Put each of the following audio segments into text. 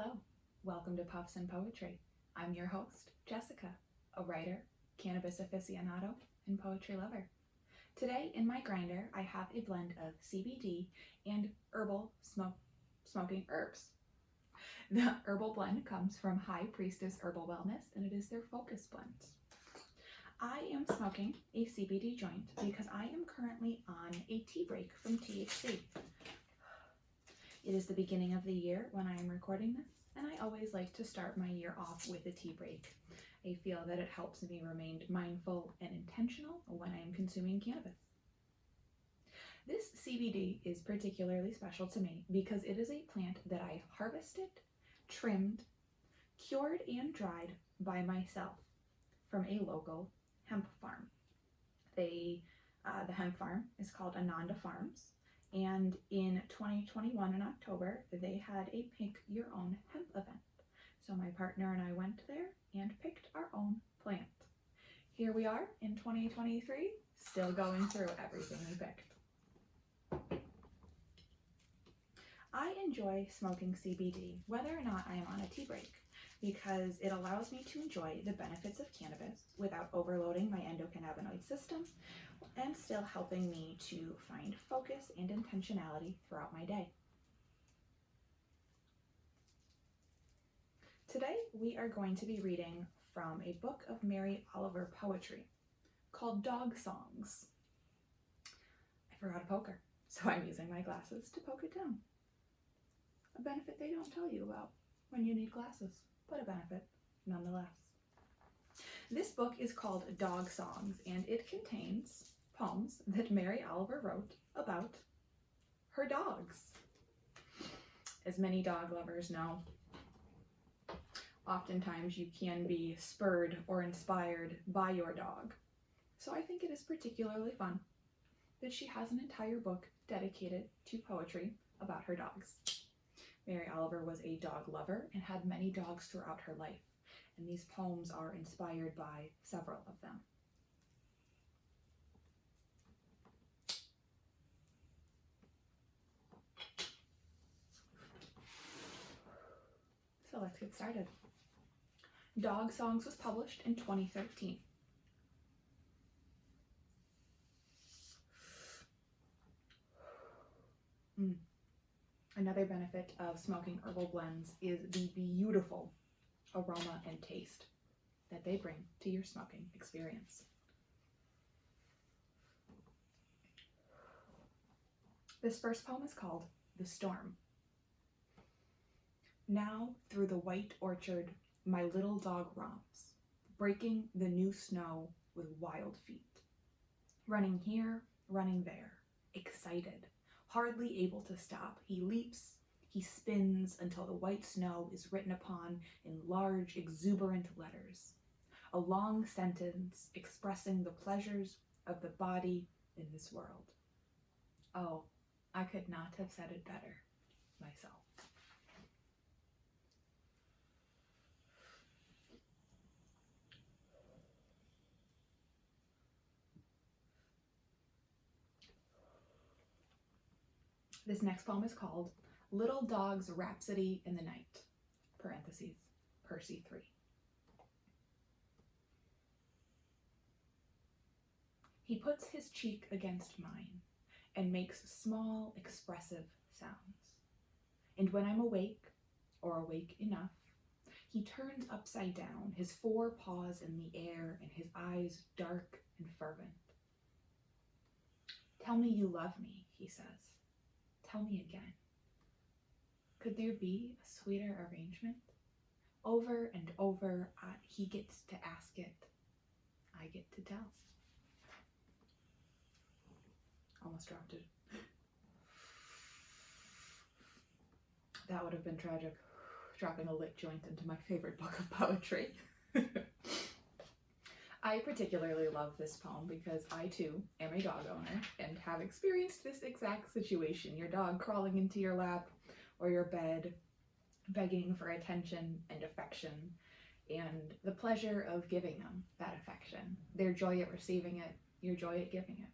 Hello, welcome to Puffs and Poetry. I'm your host, Jessica, a writer, cannabis aficionado, and poetry lover. Today in my grinder, I have a blend of CBD and herbal smoking herbs. The herbal blend comes from High Priestess Herbal Wellness, and it is their focus blend. I am smoking a CBD joint because I am currently on a tea break from THC. It is the beginning of the year when I am recording this, and I always like to start my year off with a tea break. I feel that it helps me remain mindful and intentional when I am consuming cannabis. This CBD is particularly special to me because it is a plant that I harvested, trimmed, cured, and dried by myself from a local hemp farm. The hemp farm is called Ananda Farms. And in 2021 in October, they had a Pick Your Own Hemp event. So my partner and I went there and picked our own plant. Here we are in 2023, still going through everything we picked. I enjoy smoking CBD, whether or not I am on a tea break, because it allows me to enjoy the benefits of cannabis without overloading my endocannabinoid system, and still helping me to find focus and intentionality throughout my day. Today we are going to be reading from a book of Mary Oliver poetry called Dog Songs. I forgot a poker, so I'm using my glasses to poke it down. A benefit they don't tell you about when you need glasses, but a benefit nonetheless. This book is called Dog Songs, and it contains poems that Mary Oliver wrote about her dogs. As many dog lovers know, oftentimes you can be spurred or inspired by your dog. So I think it is particularly fun that she has an entire book dedicated to poetry about her dogs. Mary Oliver was a dog lover and had many dogs throughout her life, and these poems are inspired by several of them. So let's get started. Dog Songs was published in 2013. Another benefit of smoking herbal blends is the beautiful aroma and taste that they bring to your smoking experience. This first poem is called The Storm. Now through the white orchard my little dog romps, breaking the new snow with wild feet. Running here, running there, excited, hardly able to stop. He leaps, he spins until the white snow is written upon in large, exuberant letters. A long sentence expressing the pleasures of the body in this world. Oh, I could not have said it better myself. This next poem is called Little Dog's Rhapsody in the Night, parentheses, Percy 3. He puts his cheek against mine and makes small, expressive sounds. And when I'm awake, or awake enough, he turns upside down, his four paws in the air and his eyes dark and fervent. Tell me you love me, he says. Tell me again. Could there be a sweeter arrangement? Over and over, he gets to ask it. I get to tell. Almost dropped it. That would have been tragic, dropping a lit joint into my favorite book of poetry. I particularly love this poem because I too am a dog owner and have experienced this exact situation. Your dog crawling into your lap or your bed, begging for attention and affection, and the pleasure of giving them that affection. Their joy at receiving it, your joy at giving it.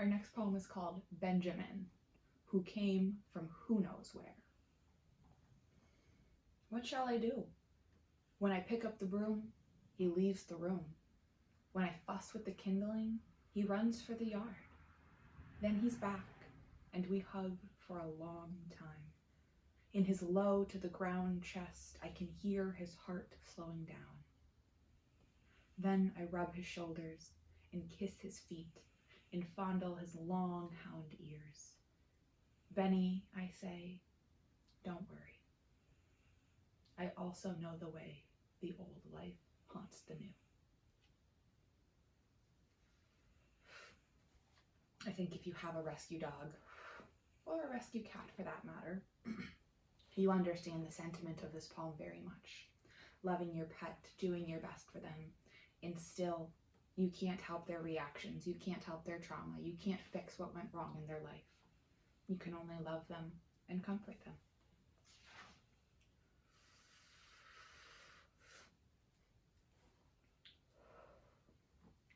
Our next poem is called Benjamin, who came from who knows where. What shall I do? When I pick up the broom, he leaves the room. When I fuss with the kindling, he runs for the yard. Then he's back, and we hug for a long time. In his low to the ground chest, I can hear his heart slowing down. Then I rub his shoulders and kiss his feet and fondle his long hound ears. Benny, I say, don't worry. I also know the way the old life haunts the new. I think if you have a rescue dog, or a rescue cat for that matter, you understand the sentiment of this poem very much. Loving your pet, doing your best for them, and still you can't help their reactions, you can't help their trauma, you can't fix what went wrong in their life. You can only love them and comfort them.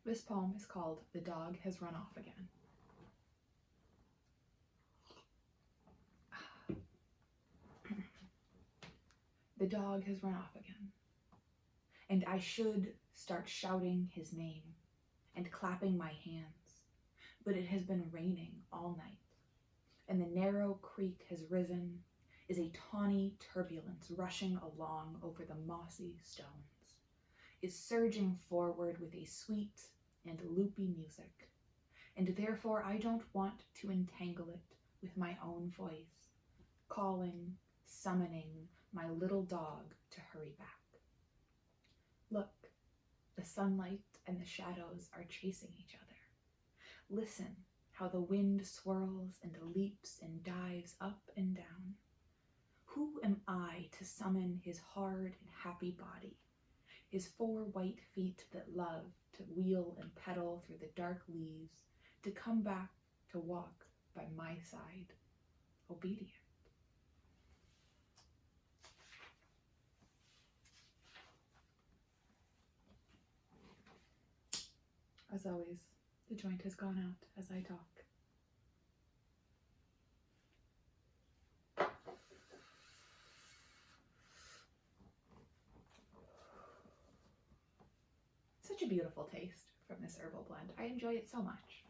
This poem is called The Dog Has Run Off Again. The dog has run off again, and I should start shouting his name and clapping my hands, but it has been raining all night, and the narrow creek has risen, is a tawny turbulence rushing along over the mossy stones, is surging forward with a sweet and loopy music, and therefore I don't want to entangle it with my own voice, calling, summoning my little dog to hurry back. Look, the sunlight and the shadows are chasing each other. Listen how the wind swirls and leaps and dives up and down. Who am I to summon his hard and happy body, his 4 white feet that love to wheel and pedal through the dark leaves, to come back to walk by my side, obedient? As always, the joint has gone out as I talk. Such a beautiful taste from this herbal blend. I enjoy it so much.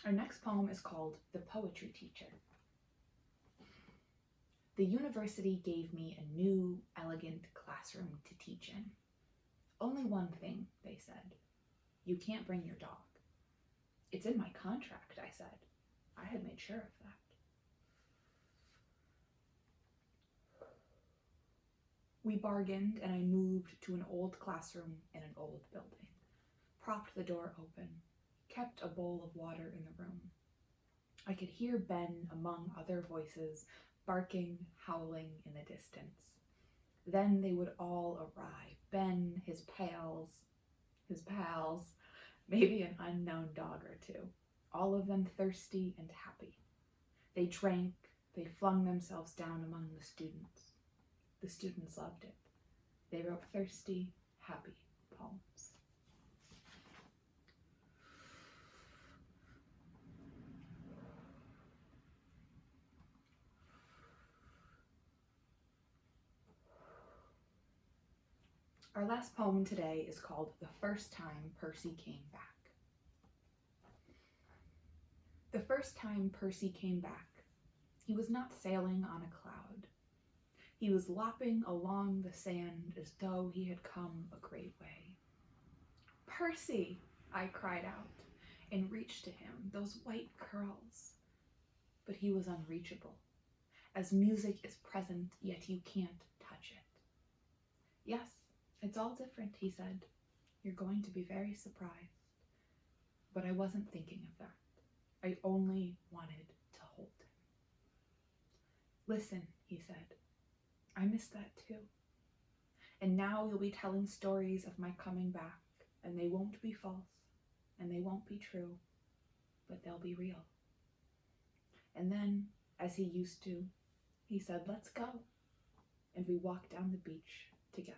Our next poem is called The Poetry Teacher. The university gave me a new, elegant classroom to teach in. Only one thing, they said. You can't bring your dog. It's in my contract, I said. I had made sure of that. We bargained and I moved to an old classroom in an old building, propped the door open, kept a bowl of water in the room. I could hear Ben, among other voices, barking, howling in the distance. Then they would all arrive. Ben, his pals, maybe an unknown dog or two, all of them thirsty and happy. They drank, they flung themselves down among the students. The students loved it. They wrote thirsty, happy poems. Our last poem today is called The First Time Percy Came Back. The first time Percy came back, he was not sailing on a cloud. He was lopping along the sand as though he had come a great way. Percy, I cried out and reached to him, those white curls. But he was unreachable, as music is present, yet you can't touch it. Yes, it's all different, he said. You're going to be very surprised. But I wasn't thinking of that. I only wanted to hold him. Listen, he said. I miss that too. And now you'll be telling stories of my coming back, and they won't be false, and they won't be true, but they'll be real. And then, as he used to, he said, let's go. And we walked down the beach together.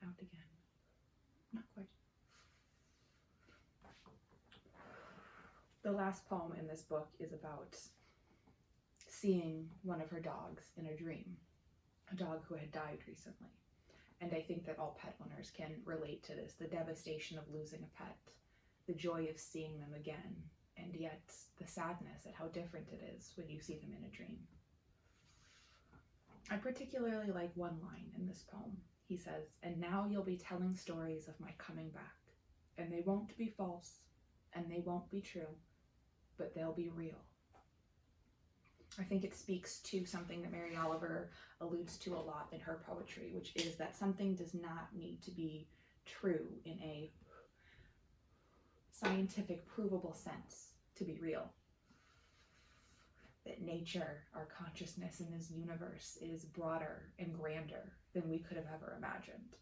out again. Not quite. The last poem in this book is about seeing one of her dogs in a dream, a dog who had died recently. And I think that all pet owners can relate to this, the devastation of losing a pet, the joy of seeing them again, and yet the sadness at how different it is when you see them in a dream. I particularly like one line in this poem. He says, "And now you'll be telling stories of my coming back, and they won't be false, and they won't be true, but they'll be real." I think it speaks to something that Mary Oliver alludes to a lot in her poetry, which is that something does not need to be true in a scientific, provable sense to be real. That nature, our consciousness in this universe, is broader and grander than we could have ever imagined.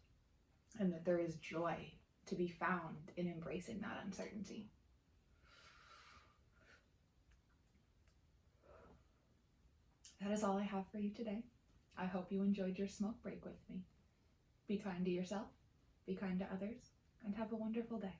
And that there is joy to be found in embracing that uncertainty. That is all I have for you today. I hope you enjoyed your smoke break with me. Be kind to yourself, be kind to others, and have a wonderful day.